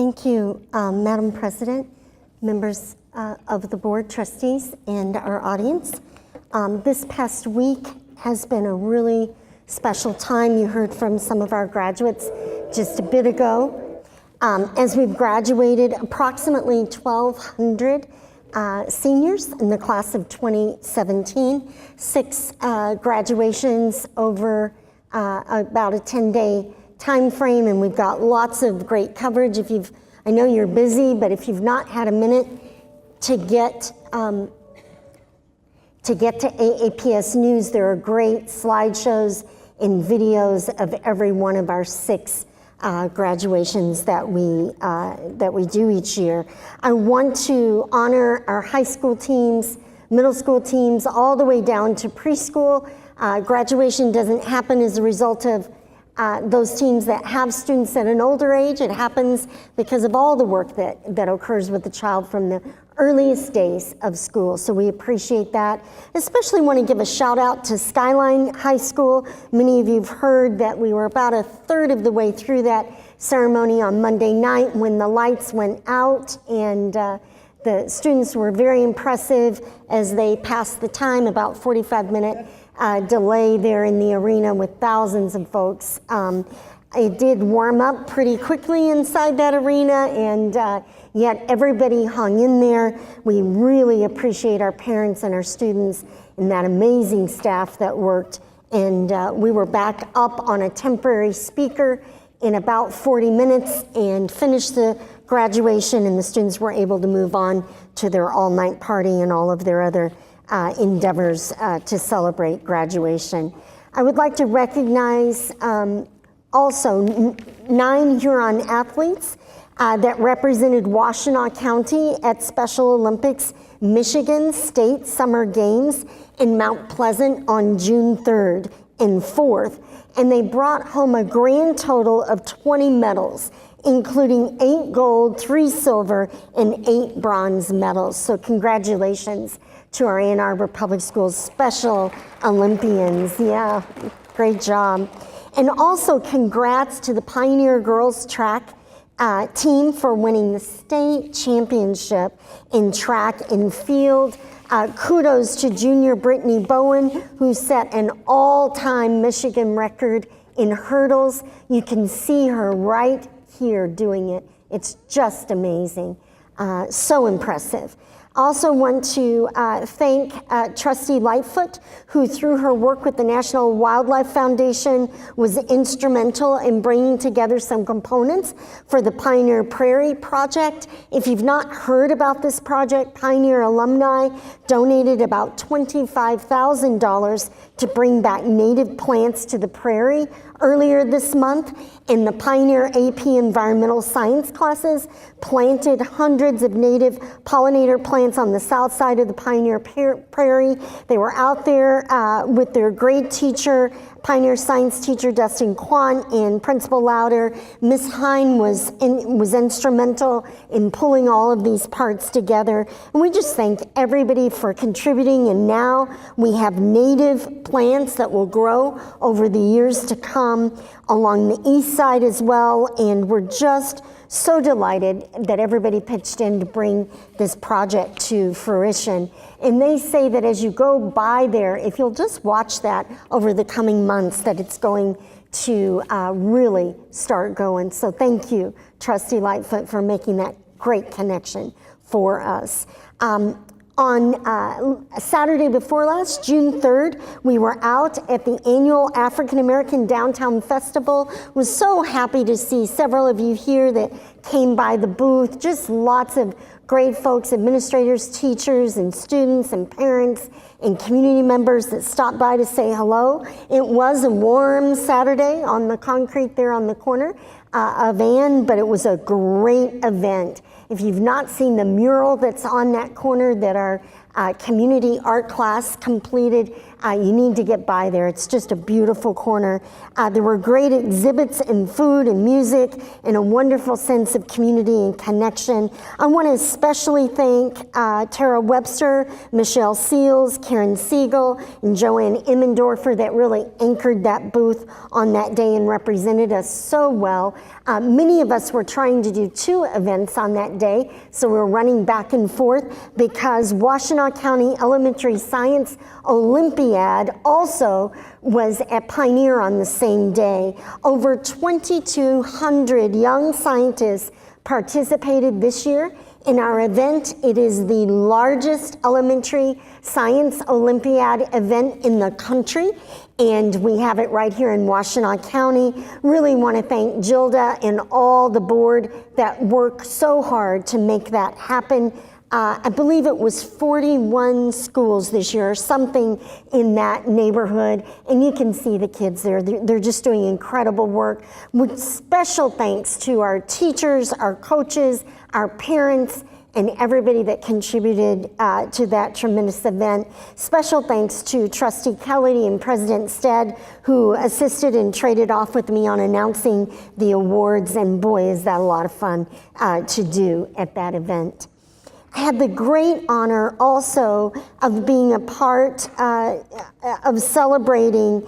Thank you, Madam President, members of the board, trustees, and our audience. This past week has been a really special time. You heard from some of our graduates just a bit ago. As we've graduated approximately 1,200 seniors in the class of 2017, 6 graduations over about a 10-day time frame, and we've got lots of great coverage. I know you're busy, but if you've not had a minute to get to AAPS News, there are great slideshows and videos of every one of our 6 graduations that we do each year. I want to honor our high school teams, middle school teams, all the way down to preschool. Graduation doesn't happen as a result of those teams that have students at an older age. It happens because of all the work that occurs with the child from the earliest days of school. So we appreciate that. Especially want to give a shout out to Skyline High School. Many of you have heard that we were about a third of the way through that ceremony on Monday night when the lights went out, and the students were very impressive as they passed the time, about 45-minute delay there in the arena with thousands of folks. It did warm up pretty quickly inside that arena, and yet everybody hung in there. We really appreciate our parents and our students and that amazing staff that worked. And we were back up on a temporary speaker in about 40 minutes and finished the graduation, and the students were able to move on to their all-night party and all of their other endeavors to celebrate graduation. I would like to recognize also 9 Huron athletes that represented Washtenaw County at Special Olympics Michigan State Summer Games in Mount Pleasant on June 3rd and 4th, and they brought home a grand total of 20 medals, including 8 gold, 3 silver, and 8 bronze medals. So congratulations to our Ann Arbor Public Schools Special Olympians. Yeah, great job. And also congrats to the Pioneer Girls Track team for winning the state championship in track and field. Kudos to junior Brittany Bowen, who set an all-time Michigan record in hurdles. You can see her right here doing it. It's just amazing. So impressive. Also want to thank Trustee Lightfoot, who through her work with the National Wildlife Foundation was instrumental in bringing together some components for the Pioneer Prairie Project. If you've not heard about this project, Pioneer alumni donated about $25,000 to bring back native plants to the prairie earlier this month, and the Pioneer AP Environmental Science classes planted hundreds of native pollinator plants on the south side of the Pioneer Prairie. They were out there with their grade teacher, Pioneer Science teacher Dustin Kwan, and Principal Lauder. Ms. Hine was instrumental in pulling all of these parts together. And we just thank everybody for contributing, and now we have native plants that will grow over the years to come along the east side as well, and we're just so delighted that everybody pitched in to bring this project to fruition. And they say that as you go by there, if you'll just watch that over the coming months, that it's going to really start going. So thank you, Trustee Lightfoot, for making that great connection for us. On Saturday before last, June 3rd, we were out at the annual African American Downtown Festival. Was so happy to see several of you here that came by the booth. Just lots of great folks, administrators, teachers, and students, and parents, and community members that stopped by to say hello. It was a warm Saturday on the concrete there on the corner of Ann, but it was a great event. If you've not seen the mural that's on that corner that our community art class completed. You need to get by there. It's just a beautiful corner. There were great exhibits and food and music and a wonderful sense of community and connection. I want to especially thank Tara Webster, Michelle Seals, Karen Siegel, and Joanne Immendorfer that really anchored that booth on that day and represented us so well. Many of us were trying to do 2 events on that day, so we're running back and forth because Washtenaw County Elementary Science Olympiad also was at Pioneer on the same day. Over 2,200 young scientists participated this year in our event. It is the largest elementary science Olympiad event in the country, and we have it right here in Washtenaw County. Really want to thank Gilda and all the board that worked so hard to make that happen. I believe it was 41 schools this year, or something in that neighborhood, and you can see the kids there. They're just doing incredible work. With special thanks to our teachers, our coaches, our parents, and everybody that contributed to that tremendous event. Special thanks to Trustee Kelly and President Stead, who assisted and traded off with me on announcing the awards, and boy, is that a lot of fun to do at that event. I had the great honor also of being a part of celebrating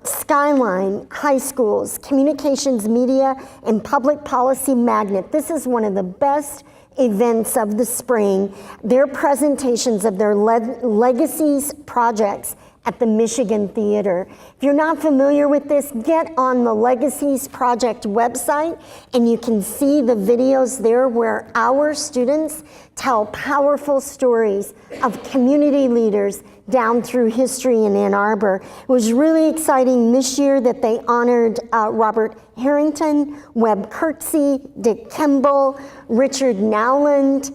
Skyline High School's Communications, Media, and Public Policy Magnet. This is one of the best events of the spring. Their presentations of their legacies projects at the Michigan Theater. If you're not familiar with this, get on the Legacies Project website and you can see the videos there where our students tell powerful stories of community leaders down through history in Ann Arbor. It was really exciting this year that they honored Robert Harrington, Webb Kirksey, Dick Kimball, Richard Nowland,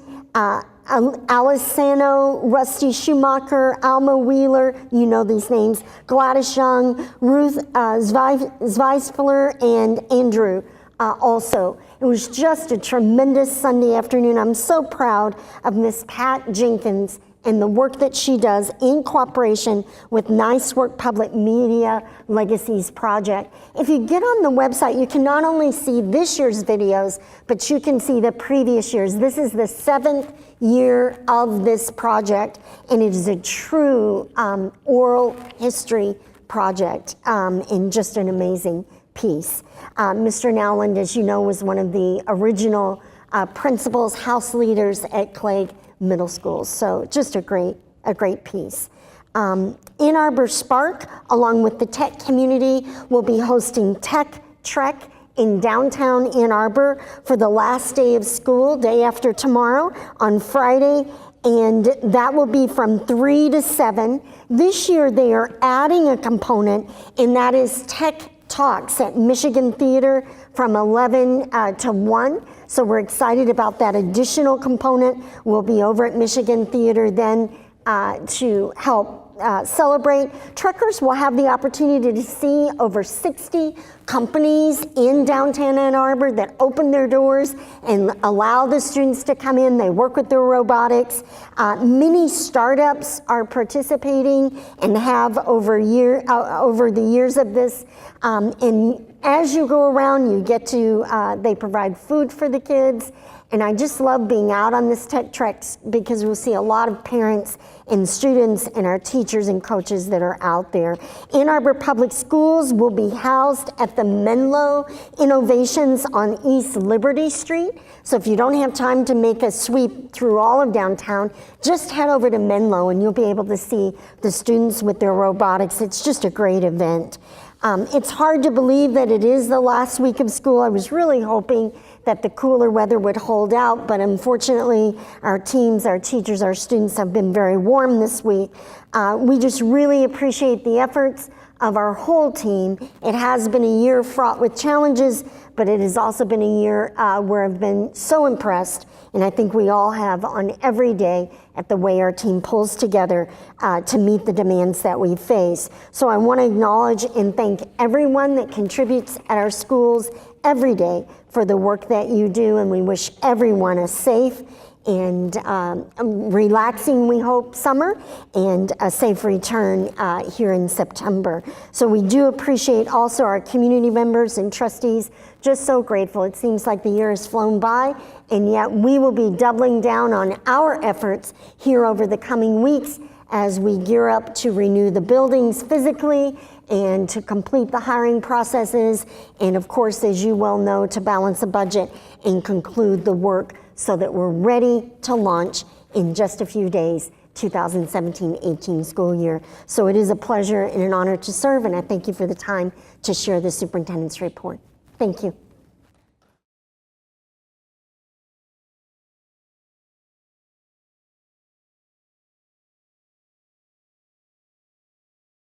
Alice Sano, Rusty Schumacher, Alma Wheeler, you know these names, Gladys Young, Ruth Zweisfler, and Andrew also. It was just a tremendous Sunday afternoon. I'm so proud of Miss Pat Jenkins and the work that she does in cooperation with Nice Work Public Media Legacies Project. If you get on the website, you can not only see this year's videos, but you can see the previous years. This is the 7th year of this project, and it is a true oral history project and just an amazing piece. Mr. Nowland, as you know, was one of the original principals, house leaders at Clegg Middle School. So just a great piece. Ann Arbor Spark, along with the tech community, will be hosting Tech Trek in downtown Ann Arbor for the last day of school, day after tomorrow, on Friday, and that will be from 3 to 7. This year they are adding a component, and that is Tech Talks at Michigan Theater from 11 to 1. So we're excited about that additional component. We'll be over at Michigan Theater then to help celebrate. Trekkers will have the opportunity to see over 60 companies in downtown Ann Arbor that open their doors and allow the students to come in. They work with their robotics. Many startups are participating and have over the years of this. And as you go around, you get to, they provide food for the kids. And I just love being out on this Tech Trek because we'll see a lot of parents and students and our teachers and coaches that are out there. Ann Arbor Public Schools will be housed at the Menlo Innovations on East Liberty Street. So if you don't have time to make a sweep through all of downtown, just head over to Menlo and you'll be able to see the students with their robotics. It's just a great event. It's hard to believe that it is the last week of school. I was really hoping that the cooler weather would hold out, but unfortunately our teams, our teachers, our students have been very warm this week. We just really appreciate the efforts of our whole team. It has been a year fraught with challenges, but it has also been a year where I've been so impressed, and I think we all have on every day at the way our team pulls together to meet the demands that we face. So I want to acknowledge and thank everyone that contributes at our schools every day for the work that you do, and we wish everyone a safe and relaxing, we hope, summer, and a safe return here in September. So we do appreciate also our community members and trustees. Just so grateful. It seems like the year has flown by, and yet we will be doubling down on our efforts here over the coming weeks as we gear up to renew the buildings physically and to complete the hiring processes, and of course, as you well know, to balance the budget and conclude the work so that we're ready to launch in just a few days, 2017-18 school year. So it is a pleasure and an honor to serve, and I thank you for the time to share the superintendent's report. Thank you.